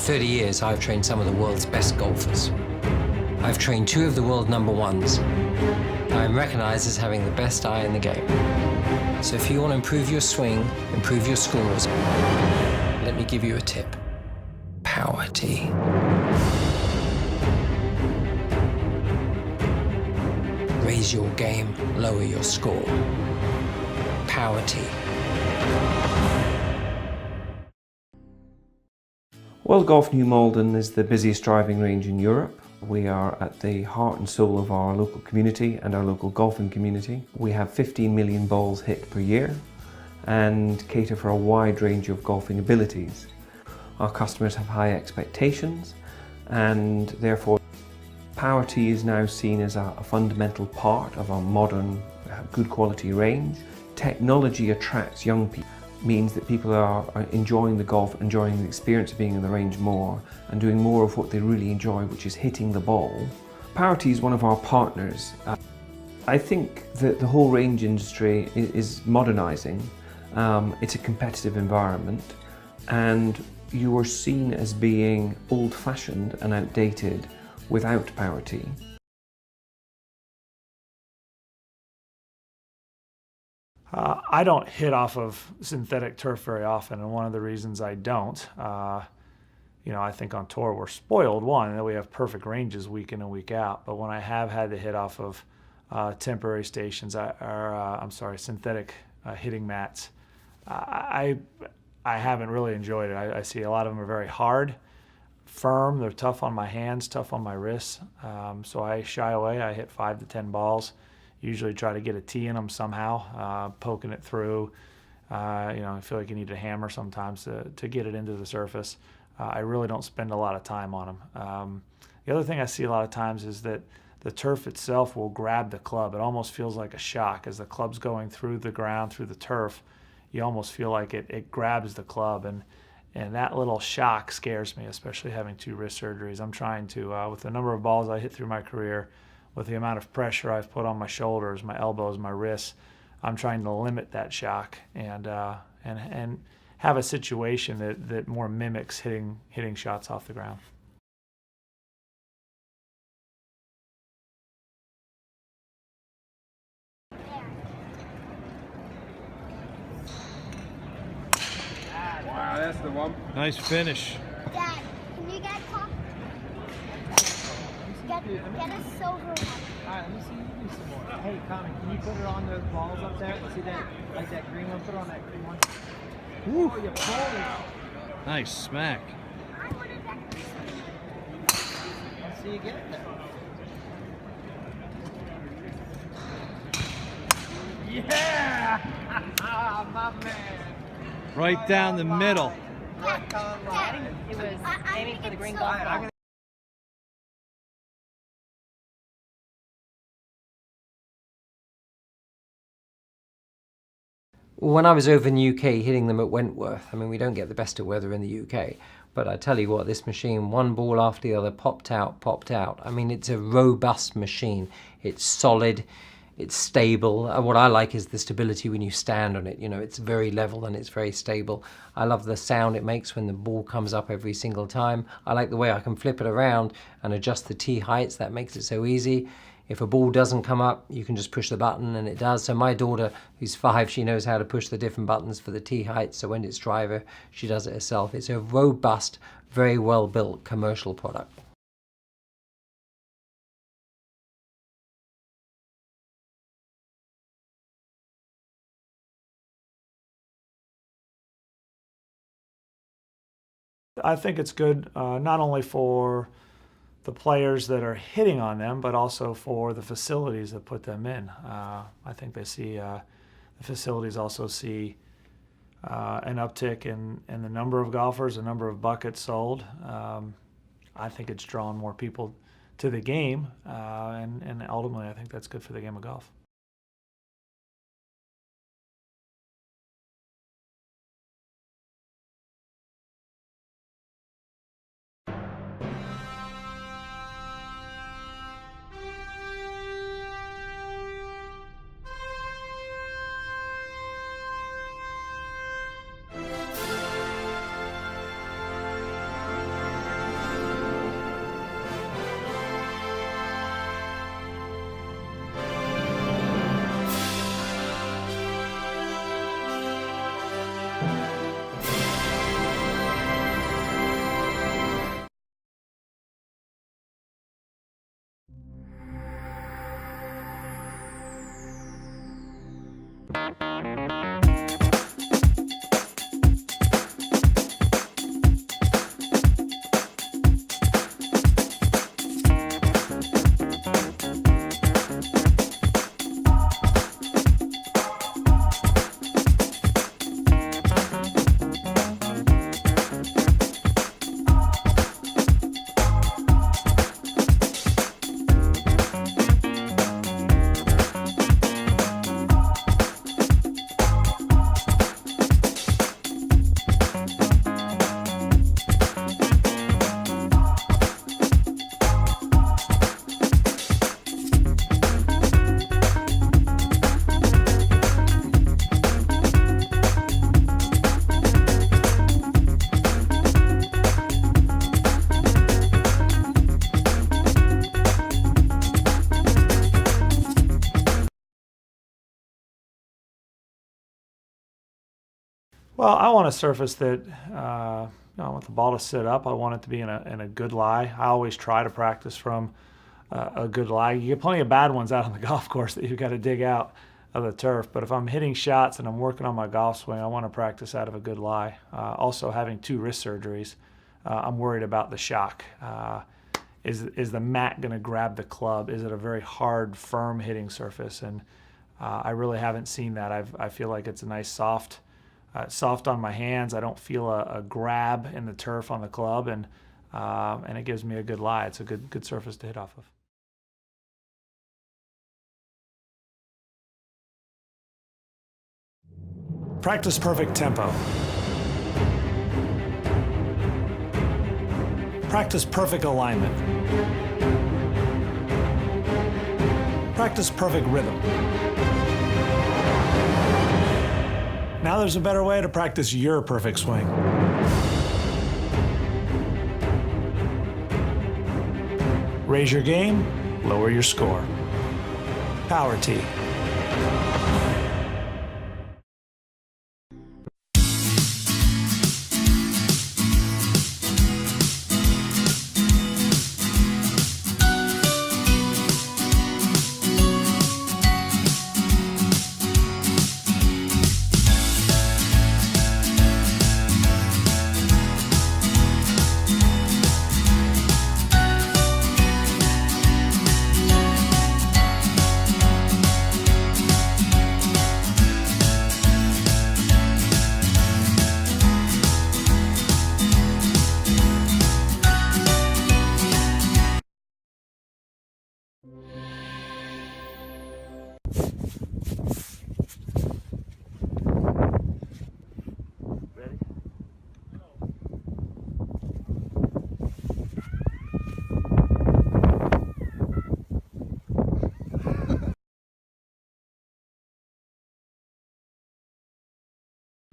30 years, I've trained some of the world's best golfers. I've trained two of the world #1s. I'm recognized as having the best eye in the game. So if you want to improve your swing, improve your scores, let me give you a tip. Power tee. Raise your game, lower your score. Power tee. World Golf New Malden is the busiest driving range in Europe. We are at the heart and soul of our local community and our local golfing community. We have 15 million balls hit per year and cater for a wide range of golfing abilities. Our customers have high expectations and therefore Power Tee is now seen as a fundamental part of our modern, good quality range. Technology attracts young people. Means that people are enjoying the golf, enjoying the experience of being in the range more and doing more of what they really enjoy, which is hitting the ball. Power Tee is one of our partners. I think that the whole range industry is modernising. It's a competitive environment and you are seen as being old-fashioned and outdated without Power Tee. I don't hit off of synthetic turf very often, and one of the reasons I don't, I think on tour we're spoiled, one, that we have perfect ranges week in and week out, but when I have had to hit off of temporary stations, synthetic hitting mats, I haven't really enjoyed it. I see a lot of them are very hard, firm, they're tough on my hands, tough on my wrists, so I shy away. I hit 5 to 10 balls. Usually try to get a tee in them somehow, poking it through. I feel like you need a hammer sometimes to get it into the surface. I really don't spend a lot of time on them. The other thing I see a lot of times is that the turf itself will grab the club. It almost feels like a shock. As the club's going through the ground, through the turf, you almost feel like it grabs the club. And that little shock scares me, especially having 2 wrist surgeries. I'm trying to, with the number of balls I hit through my career, with the amount of pressure I've put on my shoulders, my elbows, my wrists, I'm trying to limit that shock and have a situation that more mimics hitting shots off the ground. Wow, that's the one. Nice finish. Dad, can you get top? Get a silver one. Alright, let me see you do some more. Hey, Connor, can you put it on those balls up there? See that, like that green one? Put it on that green one. Woo. Oh, you pulled it. Nice smack. Let's see you get it there. Yeah! My man. Right down the middle. Right on line. It was aiming for the green golf ball. When I was over in the UK hitting them at Wentworth, I mean, we don't get the best of weather in the UK, but I tell you what, this machine, one ball after the other, popped out. I mean, it's a robust machine. It's solid, it's stable. What I like is the stability when you stand on it. It's very level and it's very stable. I love the sound it makes when the ball comes up every single time. I like the way I can flip it around and adjust the tee heights. That makes it so easy. If a ball doesn't come up, you can just push the button and it does. So my daughter, who's 5, she knows how to push the different buttons for the tee height. So when it's driver, she does it herself. It's a robust, very well built commercial product. I think it's good not only for the players that are hitting on them, but also for the facilities that put them in. I think they see, the facilities also see an uptick in the number of golfers, the number of buckets sold. I think it's drawn more people to the game, and ultimately I think that's good for the game of golf. Well, I want a surface that I want the ball to sit up. I want it to be in a good lie. I always try to practice from a good lie. You get plenty of bad ones out on the golf course that you've got to dig out of the turf. But if I'm hitting shots and I'm working on my golf swing, I want to practice out of a good lie. Also, having 2 wrist surgeries, I'm worried about the shock. Is the mat going to grab the club? Is it a very hard, firm hitting surface? And I really haven't seen that. I feel like it's a nice soft on my hands. I don't feel a grab in the turf on the club, and it gives me a good lie. It's a good surface to hit off of. Practice perfect tempo. Practice perfect alignment. Practice perfect rhythm. Now there's a better way to practice your perfect swing. Raise your game, lower your score. Power Tee.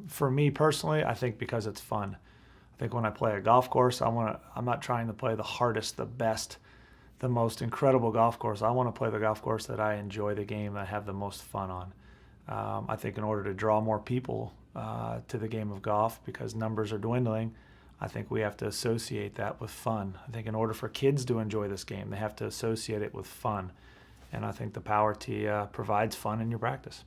For me personally, I think because it's fun. I think when I play a golf course, I'm not trying to play the hardest, the best, the most incredible golf course. I want to play the golf course that I enjoy the game, that I have the most fun on. I think in order to draw more people to the game of golf, because numbers are dwindling, I think we have to associate that with fun. I think in order for kids to enjoy this game, they have to associate it with fun. And I think the Power Tee provides fun in your practice.